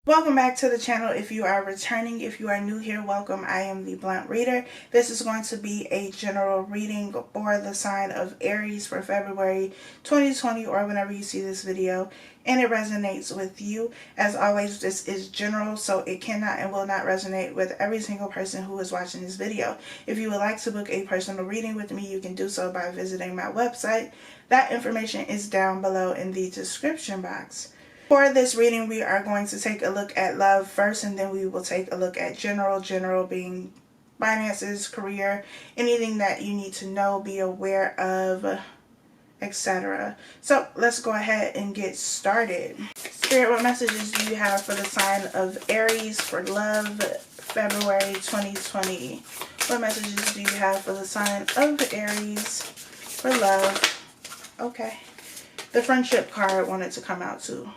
Welcome back to the channel. If you are returning, if you are new here, welcome. I am the Blunt Reader. This is going to be a general reading for the sign of Aries for February 2020 or whenever you see this video and it resonates with you. As always, this is general, so it cannot and will not resonate with every single person who is watching this video. If you would like to book a personal reading with me, you can do so by visiting my website. That information is down below in the description box. For this reading, we are going to take a look at love first, and then we will take a look at general. General being finances, career, anything that you need to know, be aware of, etc. So let's go ahead and get started. Spirit, what messages do you have for the sign of Aries for love, February 2020? What messages do you have for the sign of Aries for love? Okay. The friendship card wanted to come out too,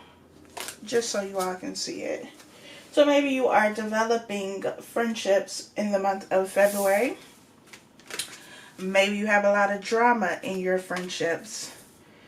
just so you all can see it. So maybe you are developing friendships in the month of February. Maybe you have a lot of drama in your friendships.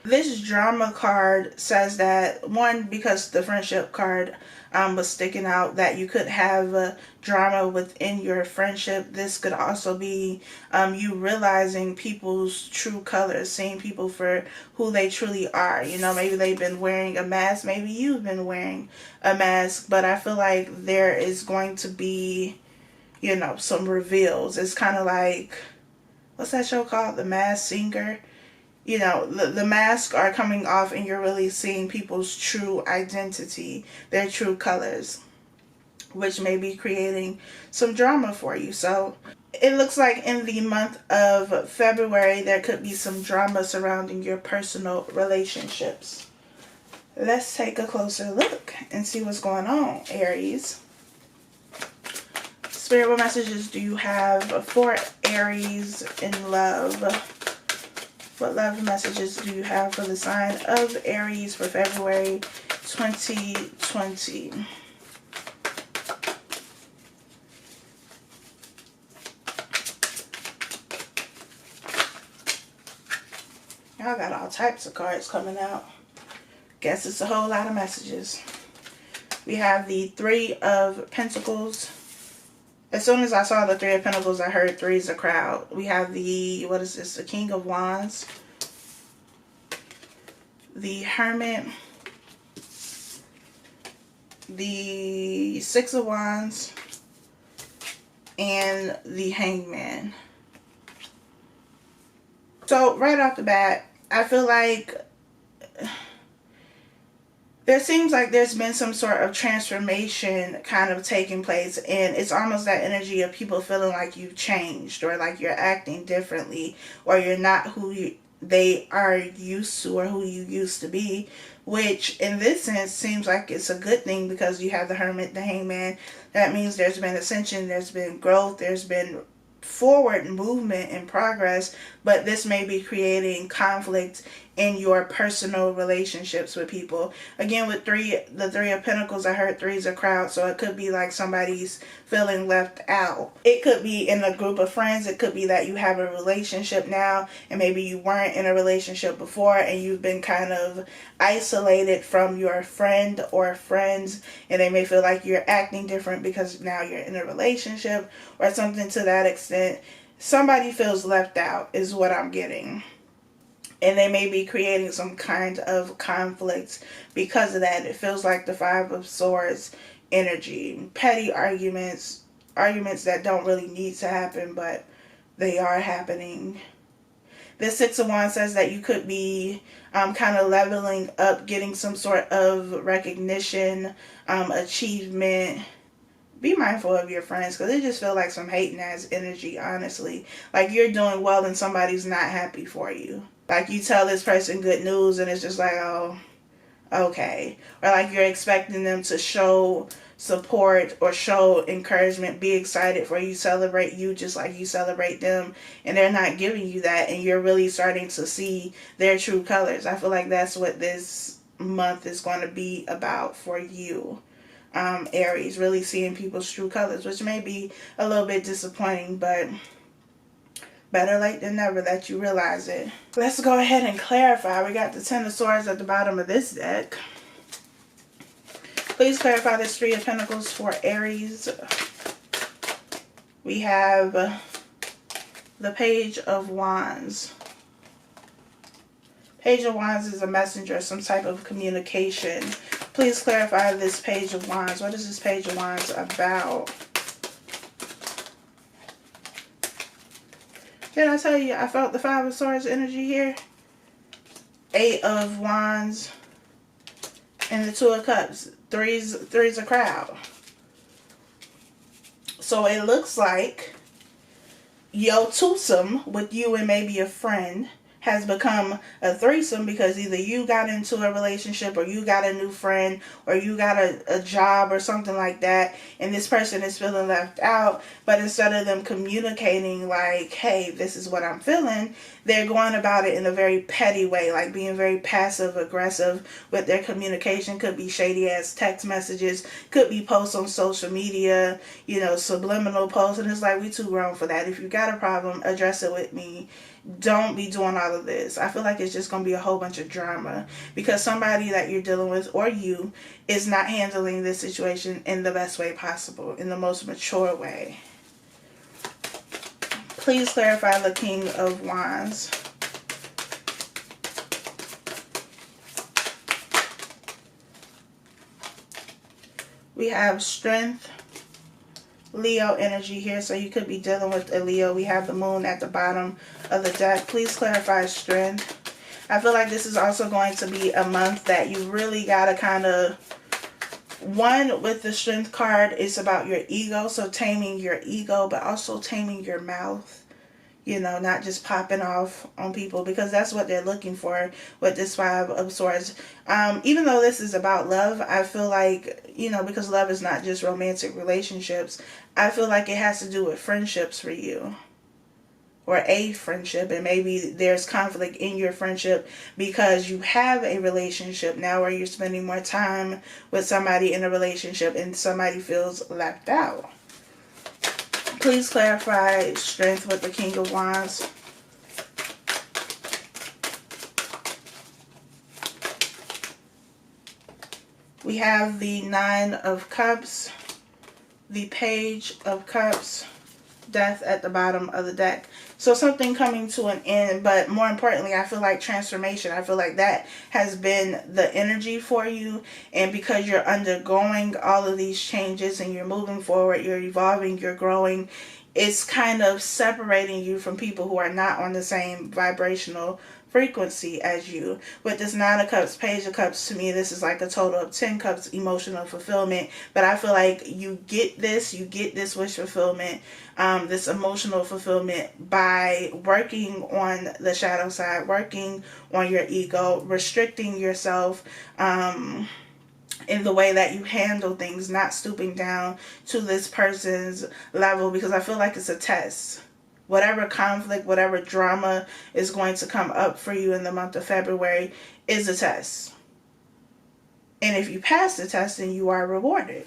This drama card says that, one, because the friendship card was sticking out, that you could have drama within your friendship. This could also be you realizing people's true colors, seeing people for who they truly are. You know, maybe they've been wearing a mask, maybe you've been wearing a mask, but I feel like there is going to be, you know, some reveals. It's kind of like, what's that show called? The Masked Singer. You know, the masks are coming off and you're really seeing people's true identity, their true colors, which may be creating some drama for you. So it looks like in the month of February, there could be some drama surrounding your personal relationships. Let's take a closer look and see what's going on, Aries. Spirit, what messages do you have for Aries in love? What love messages do you have for the sign of Aries for February 2020? Y'all got all types of cards coming out. Guess it's a whole lot of messages. We have the Three of Pentacles. As soon as I saw the Three of Pentacles, I heard three is a crowd. We have the, what is this? The King of Wands. The Hermit. The Six of Wands. And the Hangman. So, right off the bat, I feel like there seems like there's been some sort of transformation kind of taking place, and it's almost that energy of people feeling like you've changed, or like you're acting differently, or you're not who they are used to or who you used to be, which in this sense seems like it's a good thing because you have the Hermit, the Hangman. That means there's been ascension, there's been growth, there's been forward movement and progress, but this may be creating conflict in your personal relationships with people. Again, with the Three of Pentacles, I heard three is a crowd, so it could be like somebody's feeling left out. It could be in a group of friends. It could be that you have a relationship now and maybe you weren't in a relationship before and you've been kind of isolated from your friend or friends, and they may feel like you're acting different because now you're in a relationship or something to that extent. Somebody feels left out is what I'm getting. And they may be creating some kind of conflict because of that. It feels like the Five of Swords energy. Petty arguments that don't really need to happen, but they are happening. The Six of Wands says that you could be kind of leveling up, getting some sort of recognition, achievement. Be mindful of your friends, because it just feels like some hating ass energy, honestly. Like you're doing well and somebody's not happy for you. Like you tell this person good news and it's just like, oh, okay. Or like you're expecting them to show support or show encouragement, be excited for you, celebrate you just like you celebrate them, and they're not giving you that, and you're really starting to see their true colors. I feel like that's what this month is going to be about for you, Aries, really seeing people's true colors, which may be a little bit disappointing, but better late than never that you realize it. Let's go ahead and clarify. We got the Ten of Swords at the bottom of this deck. Please clarify this Three of Pentacles for Aries. We have the Page of Wands. Page of Wands is a messenger, some type of communication. Please clarify this Page of Wands. What is this Page of Wands about? Did I tell you I felt the Five of Swords energy here? Eight of Wands and the Two of Cups. Three's a crowd. So it looks like your twosome with you and maybe a friend has become a threesome because either you got into a relationship or you got a new friend or you got a job or something like that, and this person is feeling left out. But instead of them communicating like, hey, this is what I'm feeling, they're going about it in a very petty way, like being very passive aggressive with their communication. Could be shady ass text messages, could be posts on social media, you know, subliminal posts, and it's like, we too grown for that. If you got a problem, address it with me. Don't be doing all of this. I feel like it's just going to be a whole bunch of drama because somebody that you're dealing with or you is not handling this situation in the best way possible, in the most mature way. Please clarify the King of Wands. We have strength, Leo energy here, so you could be dealing with a Leo. We have the moon at the bottom of the deck. Please clarify strength. I feel like this is also going to be a month that you really got to kind of, one, with the strength card, it's about your ego, so taming your ego, but also taming your mouth. You know, not just popping off on people, because that's what they're looking for with this Five of Swords. Even though this is about love, I feel like, you know, because love is not just romantic relationships, I feel like it has to do with friendships for you. Or a friendship, and maybe there's conflict in your friendship because you have a relationship now where you're spending more time with somebody in a relationship and somebody feels left out. Please clarify strength with the King of Wands. We have the Nine of Cups, the Page of Cups, Death at the bottom of the deck. So something coming to an end, but more importantly, I feel like transformation. I feel like that has been the energy for you, and because you're undergoing all of these changes and you're moving forward, you're evolving, you're growing, it's kind of separating you from people who are not on the same vibrational frequency as you. With this Nine of Cups, Page of Cups, to me, this is like a total of 10 cups emotional fulfillment. But I feel like you get this wish fulfillment, this emotional fulfillment by working on the shadow side, working on your ego, restricting yourself, in the way that you handle things, not stooping down to this person's level, because I feel like it's a test. Whatever conflict, whatever drama is going to come up for you in the month of February is a test. And if you pass the test, then you are rewarded.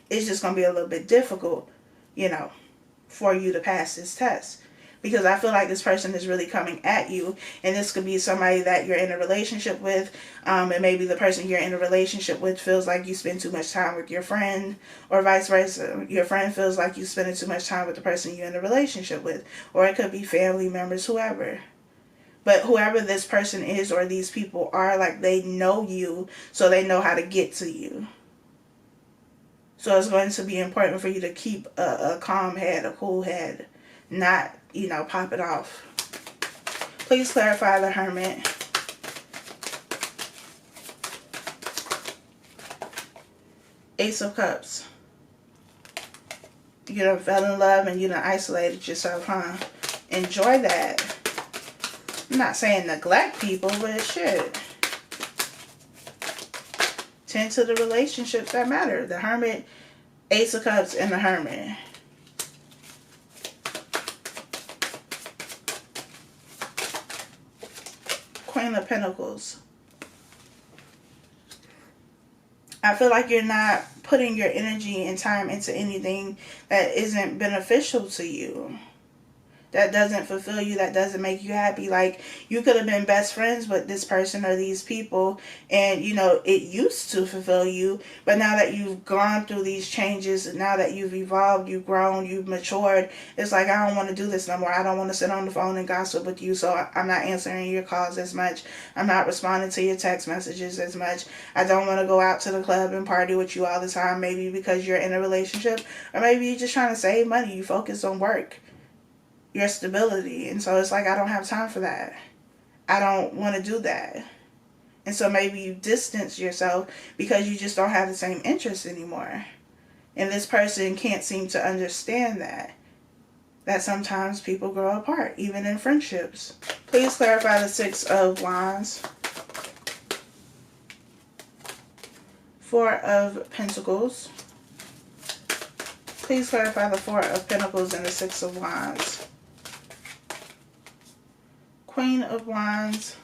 It's just going to be a little bit difficult, you know, for you to pass this test. Because I feel like this person is really coming at you. And this could be somebody that you're in a relationship with. And maybe the person you're in a relationship with feels like you spend too much time with your friend. Or vice versa. Your friend feels like you spending too much time with the person you're in a relationship with. Or it could be family members, whoever. But whoever this person is or these people are, like, they know you. So they know how to get to you. So it's going to be important for you to keep a calm head, a cool head. Not, you know, pop it off. Please clarify the Hermit. Ace of Cups. You done fell in love and you done isolated yourself, huh? Enjoy that. I'm not saying neglect people, but shit. Tend to the relationships that matter. The Hermit, Ace of Cups, and the Hermit. Queen of Pentacles. I feel like you're not putting your energy and time into anything that isn't beneficial to you. that doesn't fulfill you, that doesn't make you happy. Like, you could have been best friends with this person or these people, and you know, it used to fulfill you, but now that you've gone through these changes, now that you've evolved, you've grown, you've matured, it's like, I don't want to do this no more. I don't want to sit on the phone and gossip with you, so I'm not answering your calls as much. I'm not responding to your text messages as much. I don't want to go out to the club and party with you all the time, maybe because you're in a relationship, or maybe you're just trying to save money. You focus on work, your stability, and so it's like, I don't have time for that. I don't want to do that. And so maybe you distance yourself because you just don't have the same interests anymore. And this person can't seem to understand that sometimes people grow apart, even in friendships. Please clarify the Six of Wands. Four of Pentacles. Please clarify the Four of Pentacles and the Six of Wands. Queen of Wands,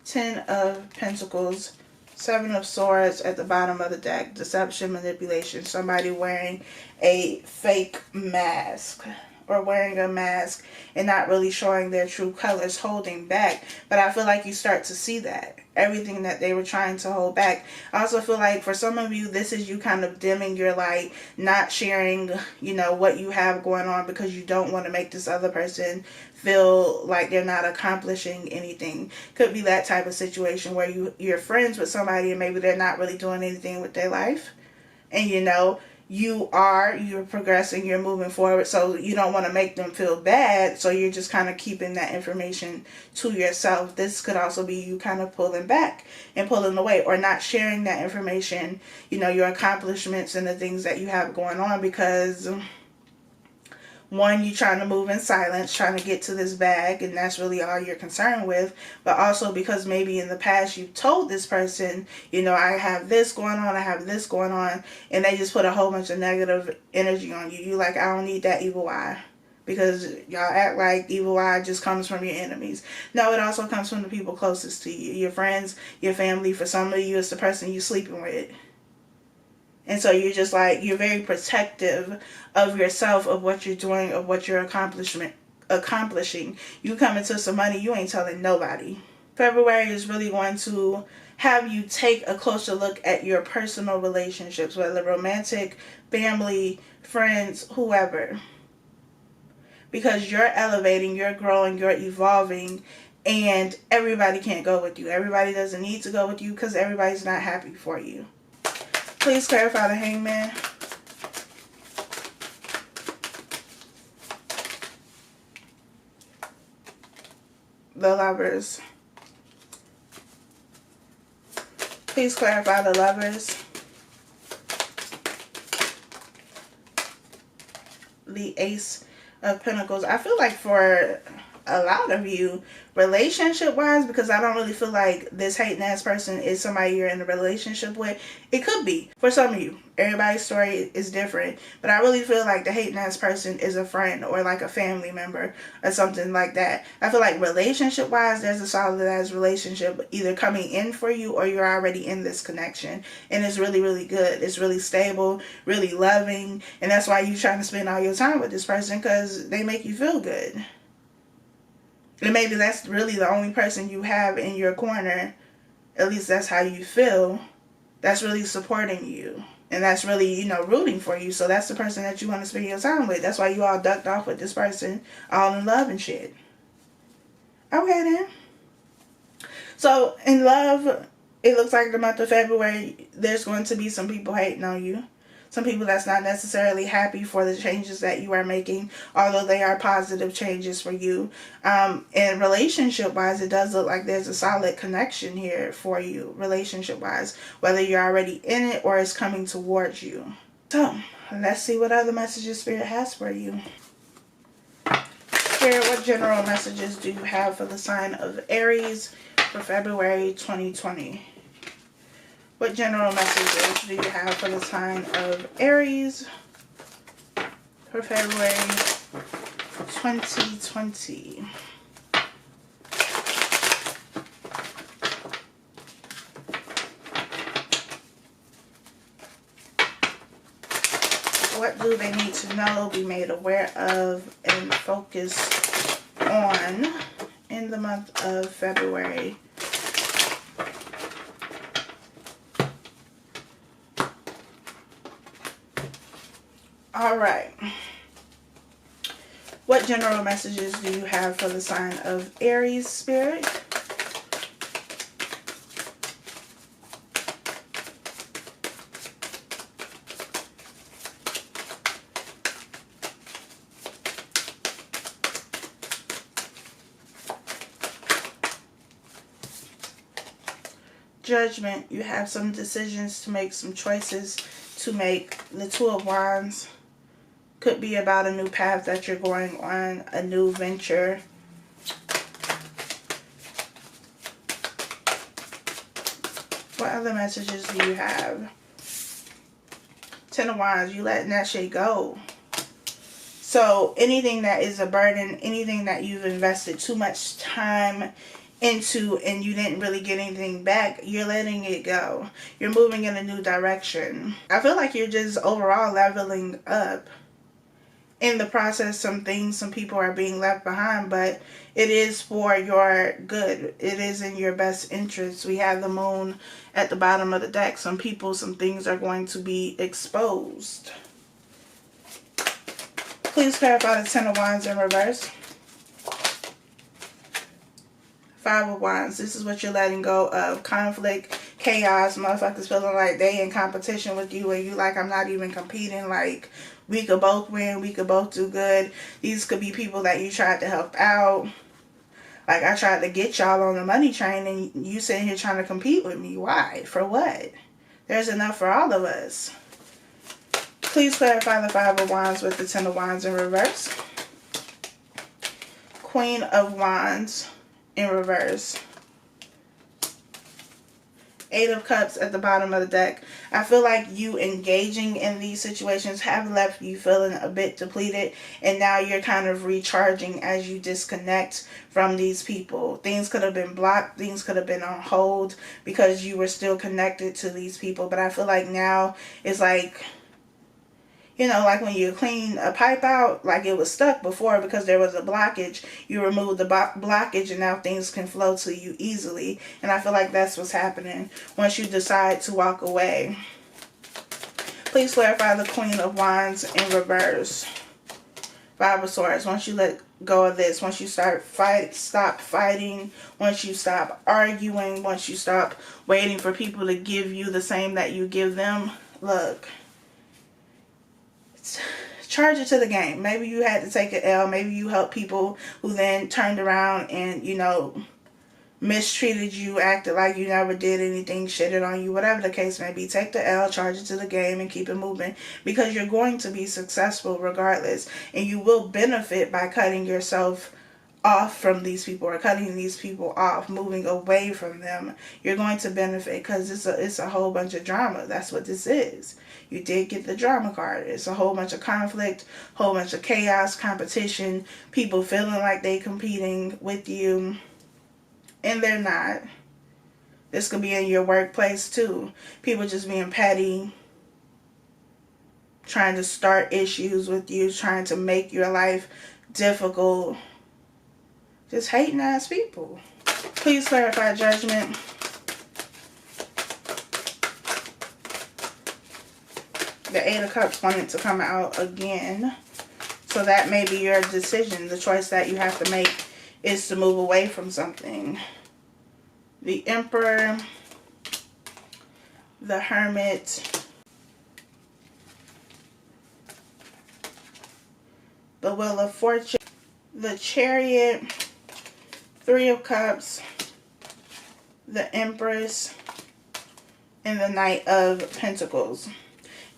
Ten of Pentacles, Seven of Swords at the bottom of the deck. Deception, manipulation. Somebody wearing a fake mask, or wearing a mask and not really showing their true colors, holding back. But I feel like you start to see that. Everything that they were trying to hold back. I also feel like for some of you, this is you kind of dimming your light, not sharing, you know, what you have going on because you don't want to make this other person feel like they're not accomplishing anything. Could be that type of situation where you're friends with somebody and maybe they're not really doing anything with their life. And you know, you're progressing, you're moving forward, so you don't want to make them feel bad, so you're just kind of keeping that information to yourself. This could also be you kind of pulling back and pulling away, or not sharing that information, you know, your accomplishments and the things that you have going on, because one, you're trying to move in silence, trying to get to this bag, and that's really all you're concerned with. But also because maybe in the past you told this person, you know, I have this going on, I have this going on, and they just put a whole bunch of negative energy on you. You like, I don't need that evil eye. Because y'all act like evil eye just comes from your enemies. No, it also comes from the people closest to you. Your friends, your family. For some of you, it's the person you're sleeping with. And so you're just like, you're very protective of yourself, of what you're doing, of what you're accomplishing. You come into some money, you ain't telling nobody. February is really going to have you take a closer look at your personal relationships, whether romantic, family, friends, whoever. Because you're elevating, you're growing, you're evolving, and everybody can't go with you. Everybody doesn't need to go with you because everybody's not happy for you. Please clarify the Hangman. The Lovers. Please clarify the Lovers. The Ace of Pentacles. I feel like for a lot of you, relationship wise, because I don't really feel like this hating ass person is somebody you're in a relationship with. It could be for some of you. Everybody's story is different, but I really feel like the hating ass person is a friend or like a family member or something like that. I feel like relationship wise, there's a solid ass relationship either coming in for you or you're already in this connection, and it's really, really good. It's really stable, really loving, and that's why you're trying to spend all your time with this person, because they make you feel good. And maybe that's really the only person you have in your corner, at least that's how you feel, that's really supporting you. And that's really, you know, rooting for you. So that's the person that you want to spend your time with. That's why you all ducked off with this person, all in love and shit. Okay then. So in love, it looks like the month of February, there's going to be some people hating on you. Some people that's not necessarily happy for the changes that you are making, although they are positive changes for you. And relationship-wise, it does look like there's a solid connection here for you, relationship-wise, whether you're already in it or it's coming towards you. So, let's see what other messages Spirit has for you. Spirit, what general messages do you have for the sign of Aries for February 2020? What general messages do you have for the sign of Aries for February 2020? What do they need to know, be made aware of, and focus on in the month of February? All right. What general messages do you have for the sign of Aries, Spirit? Judgment. You have some decisions to make, some choices to make. The Two of Wands could be about a new path that you're going on, a new venture. What other messages do you have? Ten of Wands, you letting that shit go. So anything that is a burden, anything that you've invested too much time into and you didn't really get anything back, you're letting it go. You're moving in a new direction. I feel like you're just overall leveling up. In the process, some people are being left behind, but it is for your good. It is in your best interest. We have the moon at the bottom of the deck. Some people, some things are going to be exposed. Please clarify the Ten of Wands in reverse. Five of Wands. This is what you're letting go of. Conflict, chaos, motherfuckers feeling like they in competition with you and you like, I'm not even competing. Like, we could both win. We could both do good. These could be people that you tried to help out. Like, I tried to get y'all on the money train and you sitting here trying to compete with me. Why? For what? There's enough for all of us. Please clarify the Five of Wands with the Ten of Wands in reverse. Queen of Wands in reverse. Eight of Cups at the bottom of the deck. I feel like you engaging in these situations have left you feeling a bit depleted, and now you're kind of recharging as you disconnect from these people. Things could have been blocked, things could have been on hold because you were still connected to these people, but I feel like now it's like, you know, like when you clean a pipe out, like it was stuck before because there was a blockage. You remove the blockage and now things can flow to you easily. And I feel like that's what's happening once you decide to walk away. Please clarify the Queen of Wands in reverse. Five of Swords. Once you let go of this, once you stop fighting, once you stop arguing, once you stop waiting for people to give you the same that you give them, look, charge it to the game. Maybe you had to take an L. Maybe you helped people who then turned around and, you know, mistreated you, acted like you never did anything, shitted on you, whatever the case may be. Take the L, charge it to the game, and keep it moving, because you're going to be successful regardless, and you will benefit by cutting yourself off from these people, or cutting these people off, moving away from them. You're going to benefit because it's a whole bunch of drama. That's what this is. You did get the drama card. It's a whole bunch of conflict, whole bunch of chaos, competition, people feeling like they competing with you, and they're not. This could be in your workplace too. People just being petty, trying to start issues with you, trying to make your life difficult. Just hating ass people. Please clarify Judgment. The Eight of Cups wanted to come out again. So that may be your decision. The choice that you have to make is to move away from something. The Emperor. The Hermit. The Wheel of Fortune. The Chariot. Three of Cups, the Empress, and the Knight of Pentacles.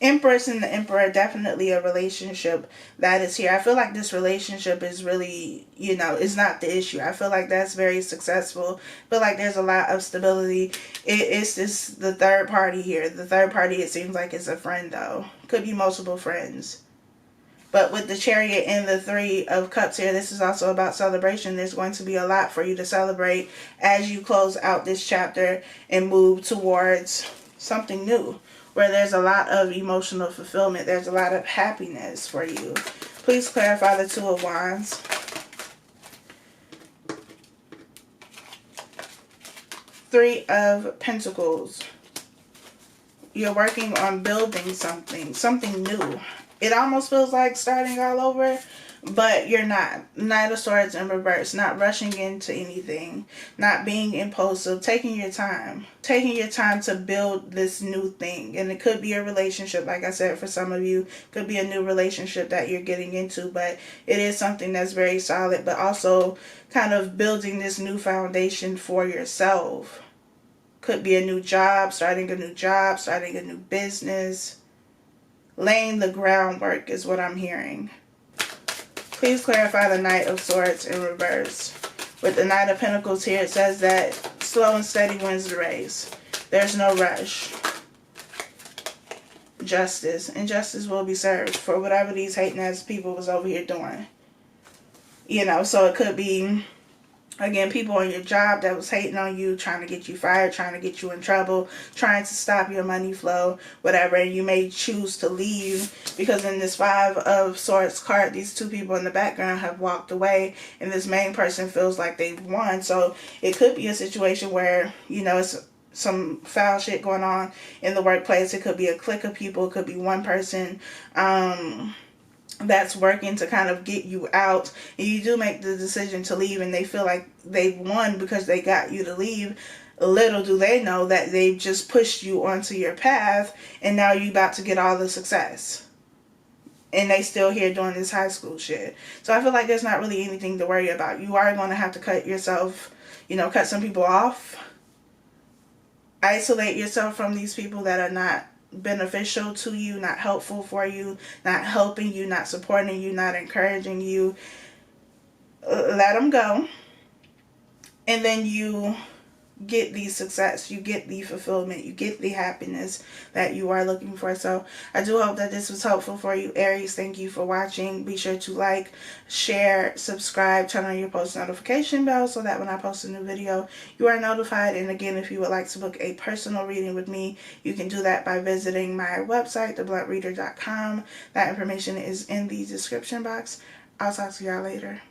Empress and the Emperor, definitely a relationship that is here. I feel like this relationship is really, you know, is not the issue. I feel like that's very successful. I feel like there's a lot of stability. It's just the third party here. The third party, it seems like it's a friend though. Could be multiple friends. But with the Chariot and the Three of Cups here, this is also about celebration. There's going to be a lot for you to celebrate as you close out this chapter and move towards something new. where there's a lot of emotional fulfillment. There's a lot of happiness for you. Please clarify the Two of Wands. Three of Pentacles. You're working on building something new. It almost feels like starting all over, but you're not. Knight of Swords in reverse. Not rushing into anything. Not being impulsive. Taking your time. Taking your time to build this new thing. And it could be a relationship, like I said, for some of you. It could be a new relationship that you're getting into, but it is something that's very solid, but also kind of building this new foundation for yourself. Could be a new job, starting a new business. Laying the groundwork is what I'm hearing. Please clarify the Knight of Swords in reverse. With the Knight of Pentacles here, it says that slow and steady wins the race. There's no rush. Justice. And justice will be served for whatever these hating ass people was over here doing. You know, so it could be, again, people on your job that was hating on you, trying to get you fired, trying to get you in trouble, trying to stop your money flow, whatever. And you may choose to leave because in this Five of Swords card, these two people in the background have walked away and this main person feels like they've won. So it could be a situation where, you know, it's some foul shit going on in the workplace. It could be a clique of people. It could be one person that's working to kind of get you out, and you do make the decision to leave and they feel like they've won because they got you to leave. Little do they know that they've just pushed you onto your path and now you about to get all the success and they still here doing this high school shit. So I feel like there's not really anything to worry about. You are going to have to cut yourself, you know, cut some people off, isolate yourself from these people that are not beneficial to you, not helpful for you, not helping you, not supporting you, not encouraging you. Let them go. And then you get the success, you get the fulfillment, you get the happiness that you are looking for. So I do hope that this was helpful for you, Aries. Thank you for watching. Be sure to like, share, subscribe, turn on your post notification bell so that when I post a new video, you are notified. And again, if you would like to book a personal reading with me, you can do that by visiting my website, thebluntreader.com. That information is in the description box. I'll talk to y'all later.